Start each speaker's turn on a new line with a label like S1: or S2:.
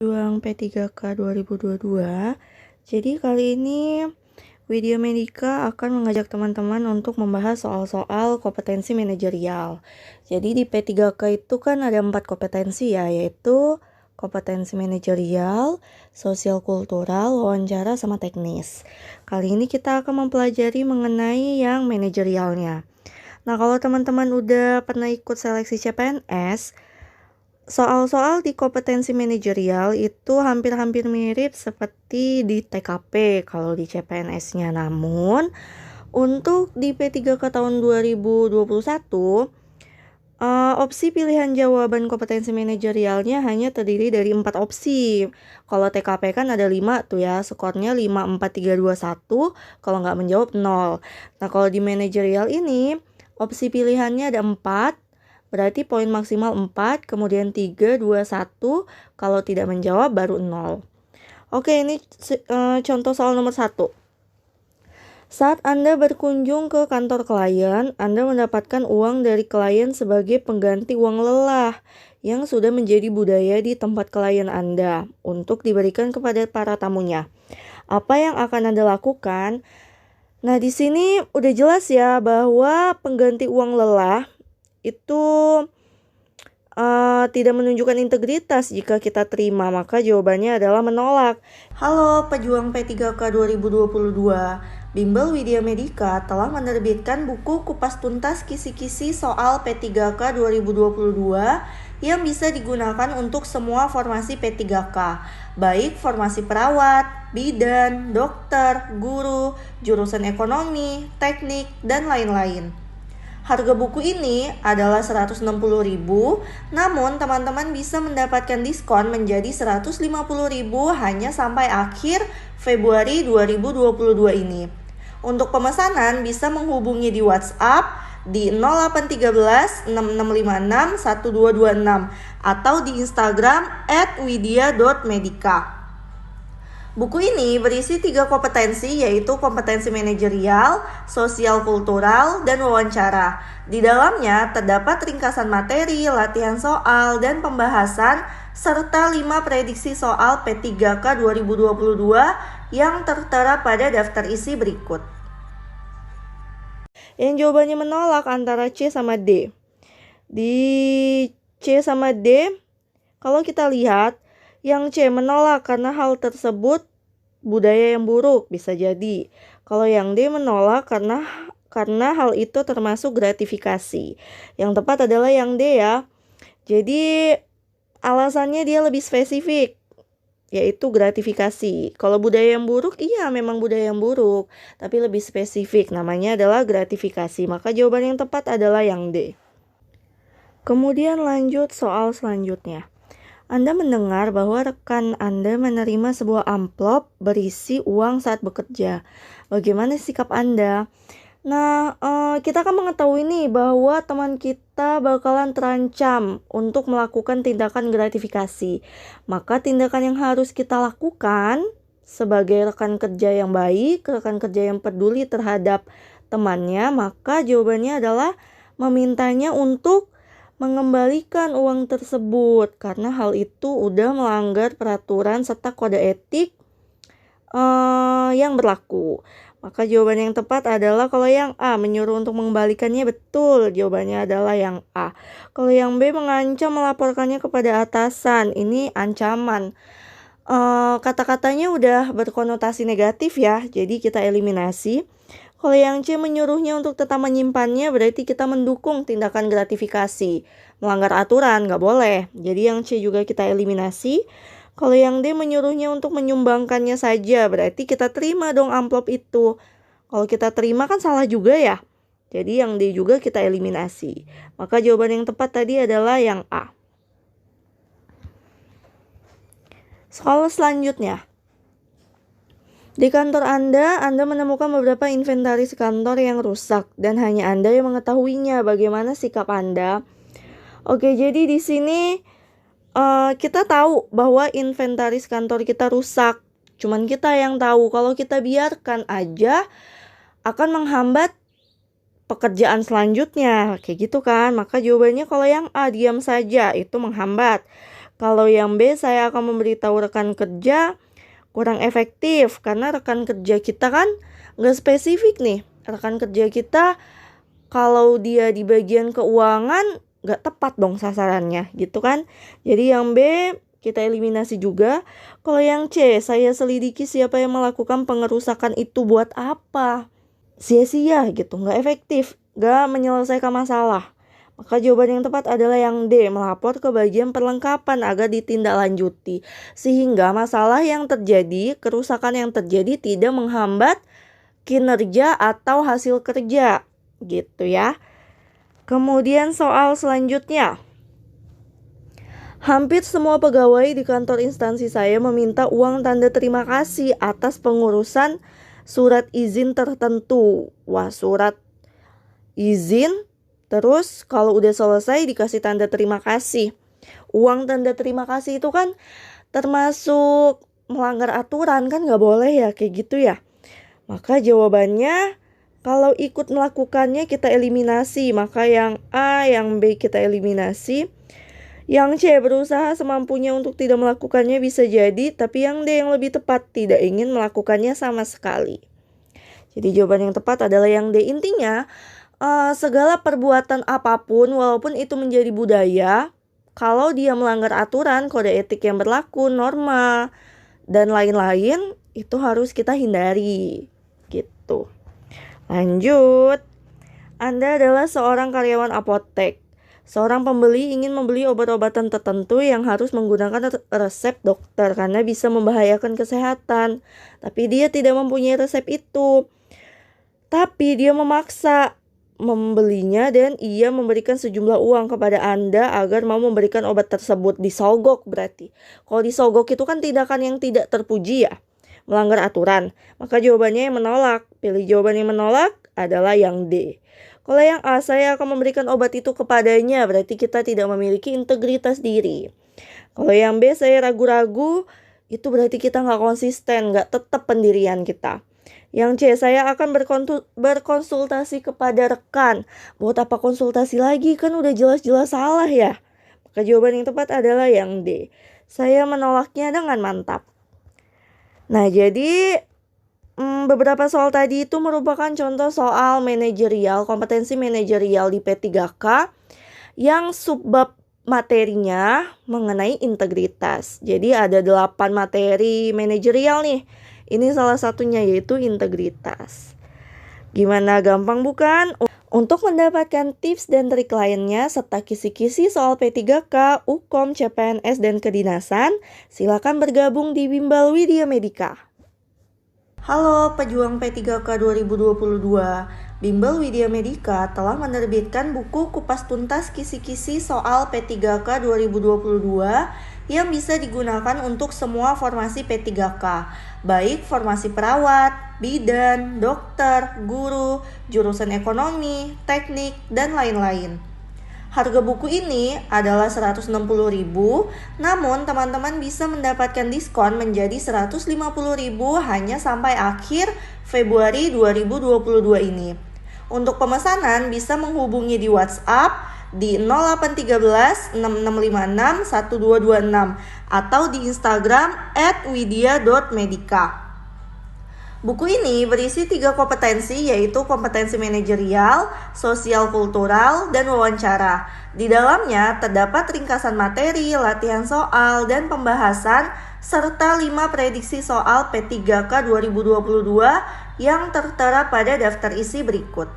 S1: Juang P3K 2022. Jadi kali ini Widya Medika akan mengajak teman-teman untuk membahas soal-soal kompetensi manajerial. Jadi di P3K itu kan ada 4 kompetensi ya, yaitu kompetensi manajerial, sosial kultural, wawancara, sama teknis. Kali ini kita akan mempelajari mengenai yang manajerialnya. Nah, kalau teman-teman udah pernah ikut seleksi CPNS, soal-soal di kompetensi manajerial itu hampir-hampir mirip seperti di TKP kalau di CPNS-nya. Namun, untuk di P3K tahun 2021, opsi pilihan jawaban kompetensi manajerialnya hanya terdiri dari 4 opsi. Kalau TKP kan ada 5 tuh ya, skornya 5, 4, 3, 2, 1. Kalau nggak menjawab 0. Nah, kalau di manajerial ini, opsi pilihannya ada 4. Berarti poin maksimal 4, kemudian 3, 2, 1. Kalau tidak menjawab baru 0. Oke, ini contoh soal nomor 1. Saat Anda berkunjung ke kantor klien, Anda mendapatkan uang dari klien sebagai pengganti uang lelah yang sudah menjadi budaya di tempat klien Anda untuk diberikan kepada para tamunya. Apa yang akan Anda lakukan? Nah, di sini udah jelas ya bahwa pengganti uang lelah itu tidak menunjukkan integritas jika kita terima, maka jawabannya adalah menolak. Halo pejuang P3K 2022, Bimbel Widya Medika telah menerbitkan buku kupas tuntas kisi-kisi soal P3K 2022 yang bisa digunakan untuk semua formasi P3K, baik formasi perawat, bidan, dokter, guru, jurusan ekonomi, teknik, dan lain-lain. Harga buku ini adalah Rp160.000, namun teman-teman bisa mendapatkan diskon menjadi Rp150.000 hanya sampai akhir Februari 2022 ini. Untuk pemesanan bisa menghubungi di WhatsApp di 0813 6656 1226 atau di Instagram @widya.medika. Buku ini berisi 3 kompetensi, yaitu kompetensi manajerial, sosial kultural, dan wawancara. Di dalamnya terdapat ringkasan materi, latihan soal, dan pembahasan, serta 5 prediksi soal P3K 2022 yang tertera pada daftar isi berikut. Yang jawabannya menolak antara C sama D. Di C sama D, kalau kita lihat, yang C menolak karena hal tersebut budaya yang buruk, bisa jadi. Kalau yang D menolak karena hal itu termasuk gratifikasi. Yang tepat adalah yang D ya. Jadi alasannya dia lebih spesifik, yaitu gratifikasi. Kalau budaya yang buruk, iya memang budaya yang buruk, tapi lebih spesifik, namanya adalah gratifikasi. Maka jawaban yang tepat adalah yang D. Kemudian lanjut soal selanjutnya. Anda mendengar bahwa rekan Anda menerima sebuah amplop berisi uang saat bekerja. Bagaimana sikap Anda? Nah, kita akan mengetahui nih bahwa teman kita bakalan terancam untuk melakukan tindakan gratifikasi. Maka tindakan yang harus kita lakukan sebagai rekan kerja yang baik, rekan kerja yang peduli terhadap temannya, maka jawabannya adalah memintanya untuk mengembalikan uang tersebut, karena hal itu udah melanggar peraturan serta kode etik yang berlaku. Maka jawaban yang tepat adalah kalau yang A, menyuruh untuk mengembalikannya, betul, jawabannya adalah yang A. Kalau yang B, mengancam melaporkannya kepada atasan, ini ancaman. Kata-katanya udah berkonotasi negatif ya, jadi kita eliminasi. Kalau yang C, menyuruhnya untuk tetap menyimpannya, berarti kita mendukung tindakan gratifikasi. Melanggar aturan, nggak boleh. Jadi yang C juga kita eliminasi. Kalau yang D, menyuruhnya untuk menyumbangkannya saja, berarti kita terima dong amplop itu. Kalau kita terima kan salah juga ya. Jadi yang D juga kita eliminasi. Maka jawaban yang tepat tadi adalah yang A. Soal selanjutnya. Di kantor Anda menemukan beberapa inventaris kantor yang rusak dan hanya Anda yang mengetahuinya. Bagaimana sikap Anda? Oke, jadi di sini kita tahu bahwa inventaris kantor kita rusak. Cuman kita yang tahu. Kalau kita biarkan aja akan menghambat pekerjaan selanjutnya. Kayak gitu kan? Maka jawabannya kalau yang A, diam saja, itu menghambat. Kalau yang B, saya akan memberitahu rekan kerja, kurang efektif karena rekan kerja kita kan nggak spesifik nih. Rekan kerja kita kalau dia di bagian keuangan nggak tepat dong sasarannya gitu kan. Jadi yang B kita eliminasi juga. Kalau yang C, saya selidiki siapa yang melakukan pengerusakan itu buat apa. Sia-sia gitu, nggak efektif, nggak menyelesaikan masalah. Maka jawaban yang tepat adalah yang D, melapor ke bagian perlengkapan agar ditindaklanjuti. Sehingga masalah yang terjadi, kerusakan yang terjadi tidak menghambat kinerja atau hasil kerja. Gitu ya. Kemudian soal selanjutnya. Hampir semua pegawai di kantor instansi saya meminta uang tanda terima kasih atas pengurusan surat izin tertentu. Wah, surat izin. Terus kalau udah selesai dikasih tanda terima kasih. Uang tanda terima kasih itu kan termasuk melanggar aturan kan, nggak boleh ya kayak gitu ya. Maka jawabannya kalau ikut melakukannya kita eliminasi. Maka yang A, yang B kita eliminasi. Yang C berusaha semampunya untuk tidak melakukannya bisa jadi. Tapi yang D yang lebih tepat tidak ingin melakukannya sama sekali. Jadi jawaban yang tepat adalah yang D. Intinya segala perbuatan apapun walaupun itu menjadi budaya, kalau dia melanggar aturan, kode etik yang berlaku, norma, dan lain-lain, itu harus kita hindari. Gitu. Lanjut. Anda adalah seorang karyawan apotek. Seorang pembeli ingin membeli obat-obatan tertentu yang harus menggunakan resep dokter karena bisa membahayakan kesehatan. Tapi dia tidak mempunyai resep itu. Tapi dia memaksa membelinya dan ia memberikan sejumlah uang kepada Anda agar mau memberikan obat tersebut. Disogok berarti. Kalau disogok itu kan tindakan yang tidak terpuji ya, melanggar aturan. Maka jawabannya yang menolak. Pilih jawaban yang menolak adalah yang D. Kalau yang A, saya akan memberikan obat itu kepadanya, berarti kita tidak memiliki integritas diri. Kalau yang B, saya ragu-ragu, itu berarti kita nggak konsisten, nggak tetap pendirian kita. Yang C, saya akan berkonsultasi kepada rekan. Buat apa konsultasi lagi? Kan udah jelas-jelas salah ya. Maka jawaban yang tepat adalah yang D. Saya menolaknya dengan mantap. Nah, jadi beberapa soal tadi itu merupakan contoh soal manajerial, kompetensi manajerial di P3K yang subbab materinya mengenai integritas. Jadi ada 8 materi manajerial nih. Ini salah satunya yaitu integritas. Gimana, gampang bukan? Untuk mendapatkan tips dan trik lainnya serta kisi-kisi soal P3K, Ukom, CPNS, dan kedinasan, silakan bergabung di Bimbel Widya Medika. Halo pejuang P3K 2022, Bimbel Widya Medika telah menerbitkan buku kupas tuntas kisi-kisi soal P3K 2022 yang bisa digunakan untuk semua formasi P3K, baik formasi perawat, bidan, dokter, guru, jurusan ekonomi, teknik, dan lain-lain. Harga buku ini adalah Rp160.000, namun teman-teman bisa mendapatkan diskon menjadi Rp150.000 hanya sampai akhir Februari 2022 ini. Untuk pemesanan bisa menghubungi di WhatsApp di 0813 6656 1226 atau di Instagram @widya.medika. Buku ini berisi 3 kompetensi, yaitu kompetensi manajerial, sosial kultural, dan wawancara. Di dalamnya terdapat ringkasan materi, latihan soal, dan pembahasan, serta 5 prediksi soal P3K 2022 yang tertera pada daftar isi berikut.